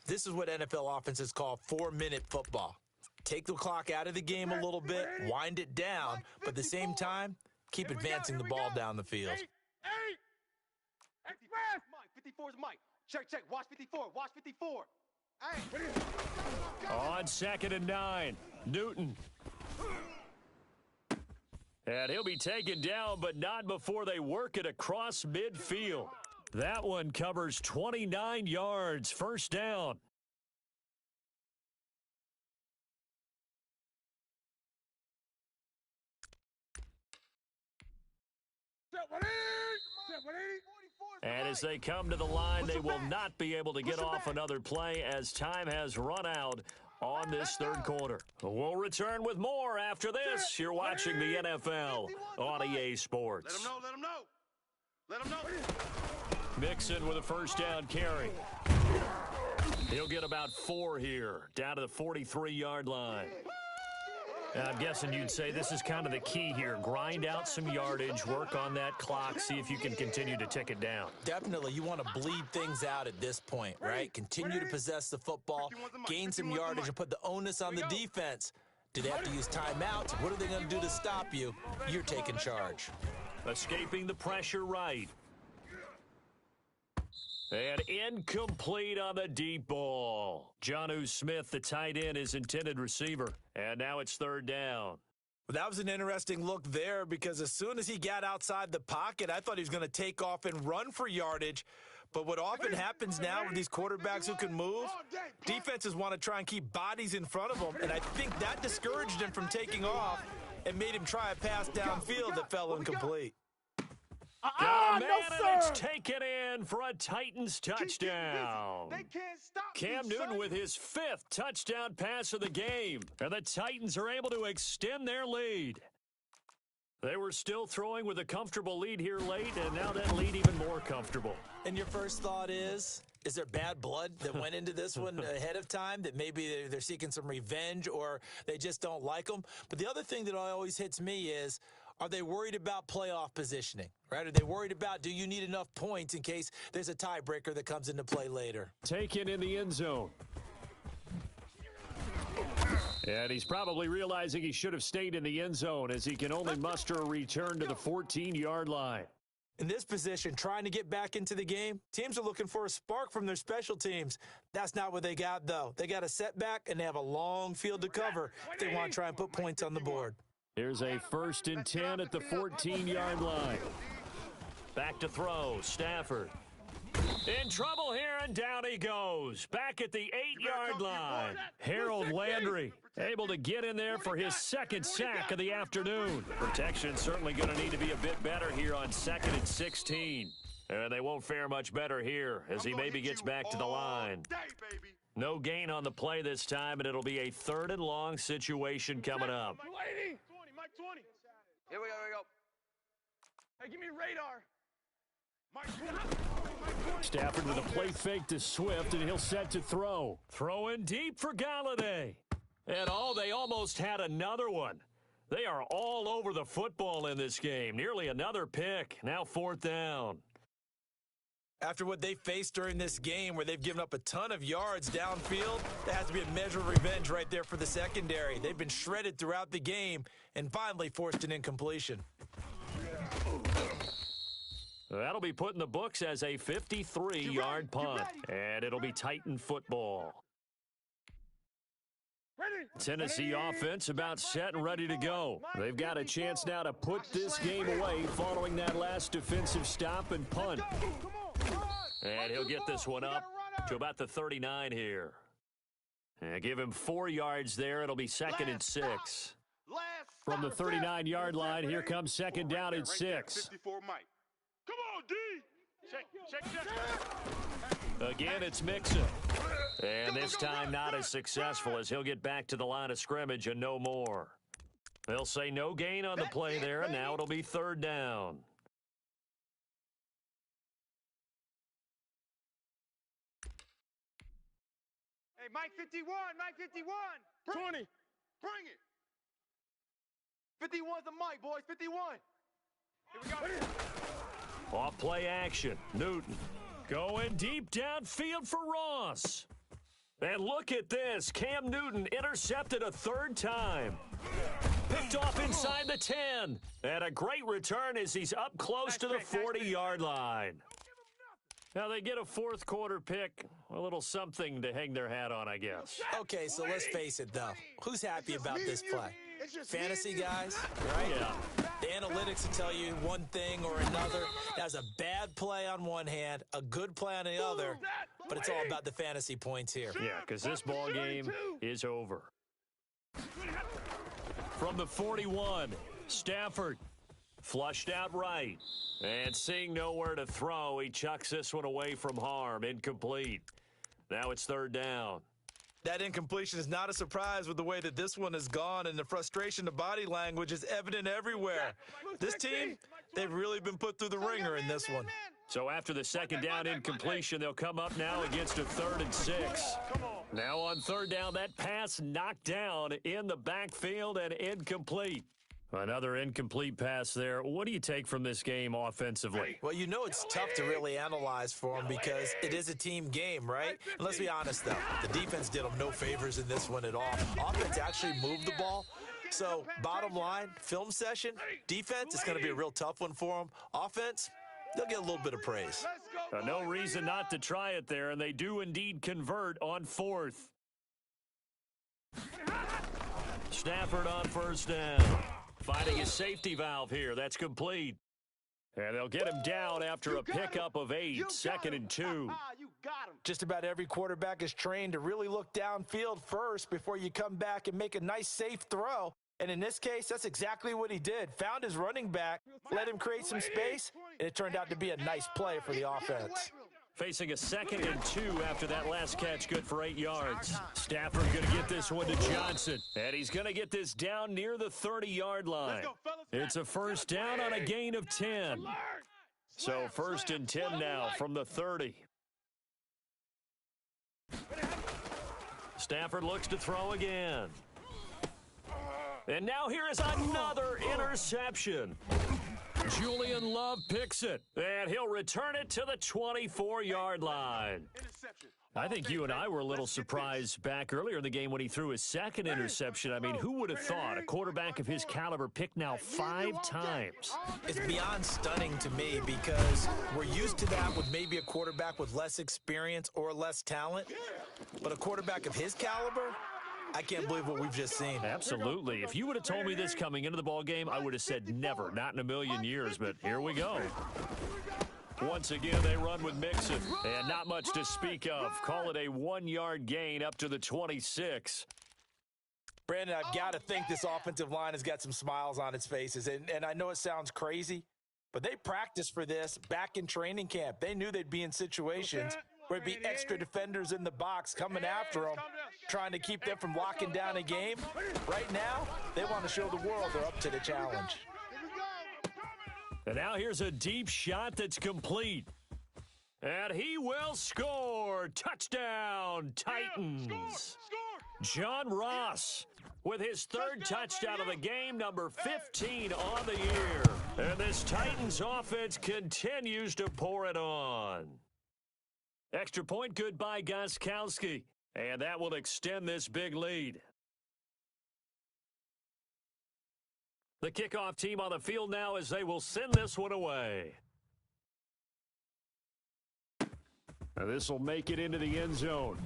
[SPEAKER 3] This is what NFL offenses call 4-minute football. Take the clock out of the game a little bit, wind it down, but at the same time, keep advancing the ball down the field.
[SPEAKER 4] Express! Mike, 54 is Mike. Check. Watch 54. Watch 54.
[SPEAKER 1] On 2nd and 9, Newton. And he'll be taken down, but not before they work it across midfield. That one covers 29 yards. First down. And as they come to the line, they will not be able to get off another play as time has run out on this third quarter. We'll return with more after this. You're watching the NFL on EA Sports.
[SPEAKER 2] Let him know.
[SPEAKER 1] Mixon with a first down carry. He'll get about 4 here, down to the 43-yard line. I'm guessing you'd say this is kind of the key here. Grind out some yardage, work on that clock, see if you can continue to tick it down.
[SPEAKER 3] Definitely. You want to bleed things out at this point, right? Continue to possess the football, gain some yardage, and put the onus on the defense. Do they have to use timeouts? What are they going to do to stop you? You're taking charge.
[SPEAKER 1] Escaping the pressure right. And incomplete on the deep ball. Jonnu Smith, the tight end, is intended receiver. And now it's third down.
[SPEAKER 3] Well, that was an interesting look there because as soon as he got outside the pocket, I thought he was going to take off and run for yardage. But what often happens now with these quarterbacks who can move, defenses want to try and keep bodies in front of them. And I think that discouraged him from taking off and made him try a pass downfield that fell incomplete.
[SPEAKER 1] And it's taken in for a Titans touchdown. Cam Newton with his 5th touchdown pass of the game. And the Titans are able to extend their lead. They were still throwing with a comfortable lead here late, and now that lead even more comfortable.
[SPEAKER 3] And your first thought is there bad blood that went into this one ahead of time, that maybe they're seeking some revenge or they just don't like them? But the other thing that always hits me is, are they worried about playoff positioning, right? Are they worried about, do you need enough points in case there's a tiebreaker that comes into play later?
[SPEAKER 1] Taken in the end zone. And he's probably realizing he should have stayed in the end zone as he can only muster a return to the 14-yard line.
[SPEAKER 3] In this position, trying to get back into the game, teams are looking for a spark from their special teams. That's not what they got, though. They got a setback, and they have a long field to cover if they want to try and put points on the board.
[SPEAKER 1] Here's a 1st and 10 at the 14-yard line. Back to throw, Stafford. In trouble here, and down he goes. Back at the 8-yard line. Harold Landry able to get in there for his 2nd sack of the afternoon. Protection certainly going to need to be a bit better here on 2nd and 16. And they won't fare much better here as he maybe gets back to the line. No gain on the play this time, and it'll be a 3rd and long situation coming up.
[SPEAKER 2] Mike 20.
[SPEAKER 4] Here we go.
[SPEAKER 2] Hey, give me radar. Mike 20.
[SPEAKER 1] Stafford with a play fake to Swift, and he'll set to throw. Throwing deep for Galladay. And they almost had another one. They are all over the football in this game. Nearly another pick. Now 4th down.
[SPEAKER 3] After what they faced during this game where they've given up a ton of yards downfield, there has to be a measure of revenge right there for the secondary. They've been shredded throughout the game and finally forced an incompletion.
[SPEAKER 1] That'll be put in the books as a 53-yard punt, and it'll be Titan football. Tennessee offense about set and ready to go. They've got a chance now to put this game away following that last defensive stop and punt. And he'll get this one up to about the 39 here. And give him 4 yards there. It'll be second and 6. From the 39-yard line, here comes second down and 6.
[SPEAKER 2] 54 Mike. Come on, D. Check.
[SPEAKER 1] Again, it's Mixon. And this time not as successful as he'll get back to the line of scrimmage and no more. They'll say no gain on the play there, and now it'll be third down.
[SPEAKER 4] Hey, Mike 51, Mike 51.
[SPEAKER 2] 20. Bring it.
[SPEAKER 4] 51's the Mike, boys, 51. Here we go.
[SPEAKER 1] Off play action. Newton going deep downfield for Ross. And look at this. Cam Newton intercepted a third time. Picked off inside the 10. And a great return as he's up close to the 40-yard line. Now they get a fourth quarter pick. A little something to hang their hat on, I guess.
[SPEAKER 3] Okay, so let's face it, though. Who's happy about this play? Fantasy guys, right?
[SPEAKER 1] Yeah.
[SPEAKER 3] The analytics will tell you one thing or another. That's a bad play on one hand, a good play on the other, but it's all about the fantasy points here.
[SPEAKER 1] Yeah, because this ball game is over. From the 41, Stafford flushed out right. And seeing nowhere to throw, he chucks this one away from harm. Incomplete. Now it's third down.
[SPEAKER 3] That incompletion is not a surprise with the way that this one has gone, and the frustration of body language is evident everywhere. This team, they've really been put through the ringer in this one.
[SPEAKER 1] So after the second down incompletion, they'll come up now against a 3rd and 6. Now on third down, that pass knocked down in the backfield and incomplete. Another incomplete pass there. What do you take from this game offensively?
[SPEAKER 3] Well, you know it's tough to really analyze for them because it is a team game, right? And let's be honest, though. The defense did them no favors in this one at all. Offense actually moved the ball. So, bottom line, film session, defense is going to be a real tough one for them. Offense, they'll get a little bit of praise.
[SPEAKER 1] No reason not to try it there, and they do indeed convert on 4th. Stafford on first down. Finding his safety valve here. That's complete. And they'll get him down after a pickup of 8. 2nd and 2.
[SPEAKER 3] Just about every quarterback is trained to really look downfield first before you come back and make a nice, safe throw. And in this case, that's exactly what he did. Found his running back, let him create some space, and it turned out to be a nice play for the offense.
[SPEAKER 1] Facing a 2nd and 2 after that last catch, good for 8 yards. Stafford going to get this one to Johnson. And he's going to get this down near the 30-yard line. It's a first down on a gain of 10. So 1st and 10 now from the 30. Stafford looks to throw again. And now here is another interception. Julian Love picks it, and he'll return it to the 24-yard line. I think you and I were a little surprised back earlier in the game when he threw his 2nd interception. I mean, who would have thought a quarterback of his caliber picked now 5 times?
[SPEAKER 3] It's beyond stunning to me because we're used to that with maybe a quarterback with less experience or less talent. But a quarterback of his caliber, I can't believe what we've just seen.
[SPEAKER 1] Absolutely. If you would have told me this coming into the ball game, I would have said never, not in a million years, but here we go. Once again, they run with Mixon, and not much to speak of. Call it a 1-yard gain up to the 26.
[SPEAKER 3] Brandon, I've got to think this offensive line has got some smiles on its faces, and I know it sounds crazy, but they practiced for this back in training camp. They knew they'd be in situations where there'd be extra defenders in the box coming after them, trying to keep them from locking down a game. Right now, they want to show the world they're up to the challenge.
[SPEAKER 1] And now here's a deep shot that's complete. And he will score. Touchdown, Titans. John Ross with his 3rd touchdown of the game, number 15 on the year. And this Titans offense continues to pour it on. Extra point good by Gostkowski. And that will extend this big lead. The kickoff team on the field now as they will send this one away. Now this will make it into the end zone.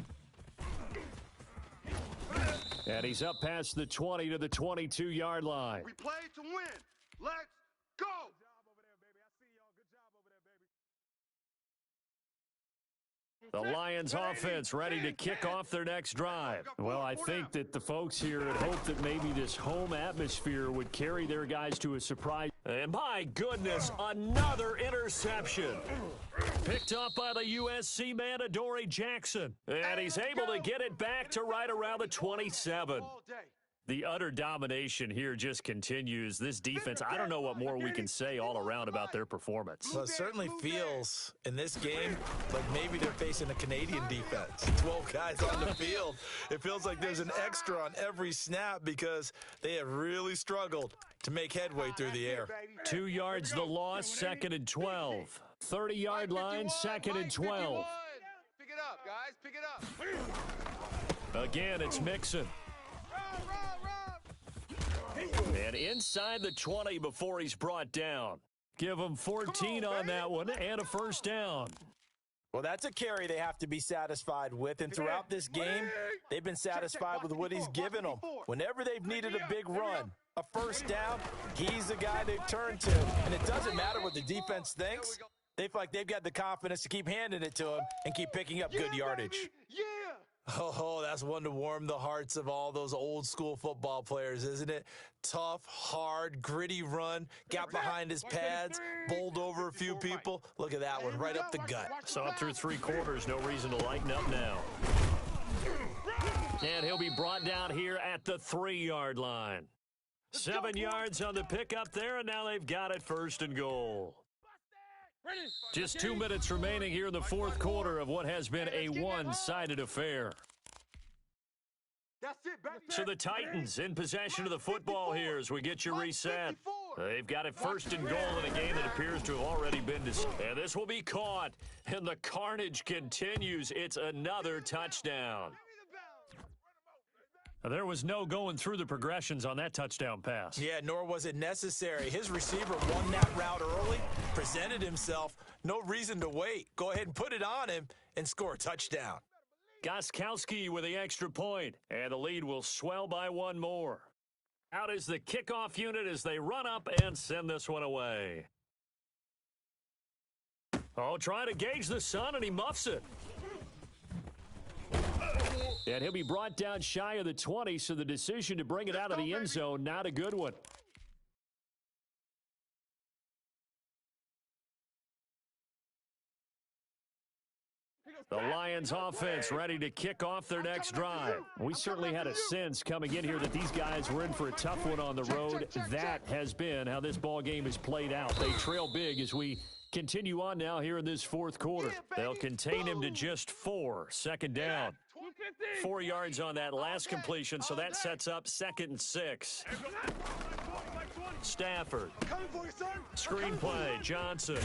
[SPEAKER 1] And he's up past the 20 to the 22-yard line.
[SPEAKER 2] We play to win. Let's go.
[SPEAKER 1] The Lions offense ready to kick off their next drive. Well, I think that the folks here had hoped that maybe this home atmosphere would carry their guys to a surprise. And my goodness, another interception. Picked up by the USC man, Adoree Jackson. And he's able to get it back to right around the 27. The utter domination here just continues. This defense, I don't know what more we can say all around about their performance.
[SPEAKER 3] Well, it certainly feels in this game like maybe they're facing a Canadian defense. 12 guys on the field. It feels like there's an extra on every snap because they have really struggled to make headway through the air.
[SPEAKER 1] 2 yards the loss, 2nd and 12. 30-yard line, 2nd and 12.
[SPEAKER 4] Pick it up, guys. Pick it up.
[SPEAKER 1] Again, it's Mixon. And inside the 20 before he's brought down. Give him 14 on that one and a first down.
[SPEAKER 3] Well, that's a carry they have to be satisfied with, and throughout this game, they've been satisfied with what he's given them. Whenever they've needed a big run, a first down, he's the guy they've turned to. And it doesn't matter what the defense thinks. They feel like they've got the confidence to keep handing it to him and keep picking up good yardage. Oh, that's one to warm the hearts of all those old school football players, isn't it? Tough, hard, gritty run, got behind his pads, bowled over a few people. Look at that one, right up the gut.
[SPEAKER 1] Saw it through 3 quarters, no reason to lighten up now. And he'll be brought down here at the 3-yard line. 7 yards on the pickup there, and now they've got it 1st and goal. Just 2 minutes remaining here in the 4th quarter of what has been a one-sided affair. So the Titans in possession of the football here as we get you reset. They've got it 1st and goal in a game that appears to have already been decided. And this will be caught, and the carnage continues. It's another touchdown. There was no going through the progressions on that touchdown pass.
[SPEAKER 3] Yeah, nor was it necessary. His receiver won that route early, presented himself. No reason to wait. Go ahead and put it on him and score a touchdown.
[SPEAKER 1] Gostkowski with the extra point, and the lead will swell by 1 more. Out is the kickoff unit as they run up and send this one away. Oh, trying to gauge the sun, and he muffs it. And he'll be brought down shy of the 20, so the decision to bring it out of the end zone, not a good one. The Lions offense ready to kick off their next drive. We certainly had a sense coming in here that these guys were in for a tough one on the road. That has been how this ball game has played out. They trail big as we continue on now here in this 4th quarter. They'll contain him to just 4. 2nd down. 4 yards on that last completion, so that sets up 2nd and 6. Stafford. Screenplay, Johnson.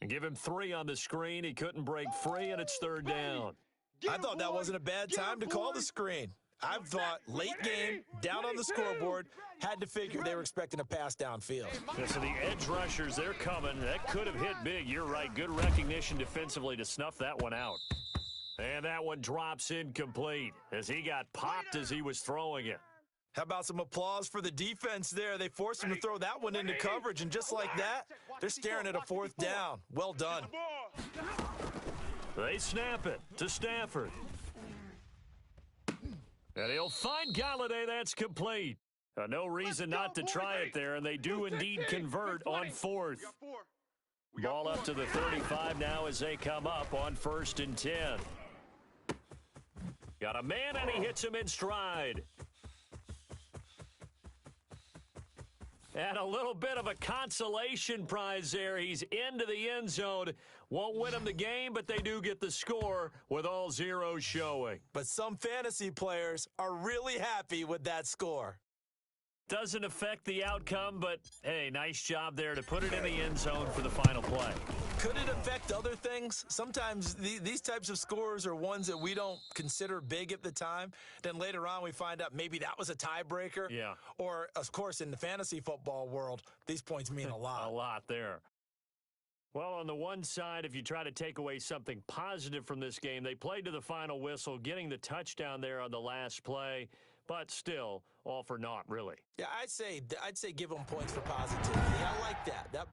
[SPEAKER 1] And give him 3 on the screen. He couldn't break free, and it's 3rd down.
[SPEAKER 3] I thought that wasn't a bad time to call the screen. I thought late game, down on the scoreboard, had to figure they were expecting a pass downfield.
[SPEAKER 1] Yeah, so the edge rushers, they're coming. That could have hit big. You're right. Good recognition defensively to snuff that one out. And that one drops incomplete as he got popped as he was throwing it.
[SPEAKER 3] How about some applause for the defense there? They forced him to throw that one into coverage, and just like that, they're staring at a 4th down. Well done.
[SPEAKER 1] They snap it to Stafford. And he'll find Galladay. That's complete. No reason not to try it there, and they do indeed convert on 4th. Ball up to the 35 now as they come up on 1st and 10. Got a man, and he hits him in stride. And a little bit of a consolation prize there. He's into the end zone. Won't win them the game, but they do get the score with all zeros showing.
[SPEAKER 3] But some fantasy players are really happy with that score.
[SPEAKER 1] Doesn't affect the outcome, but, hey, nice job there to put it in the end zone for the final play.
[SPEAKER 3] Could it affect other things? Sometimes these types of scores are ones that we don't consider big at the time. Then later on we find out maybe that was a tiebreaker.
[SPEAKER 1] Yeah.
[SPEAKER 3] Or, of course, in the fantasy football world, these points mean a lot.
[SPEAKER 1] A lot there. Well, on the one side, if you try to take away something positive from this game, they played to the final whistle, getting the touchdown there on the last play. But still, all for naught, really.
[SPEAKER 3] Yeah, I'd say give them points for positivity. I like that.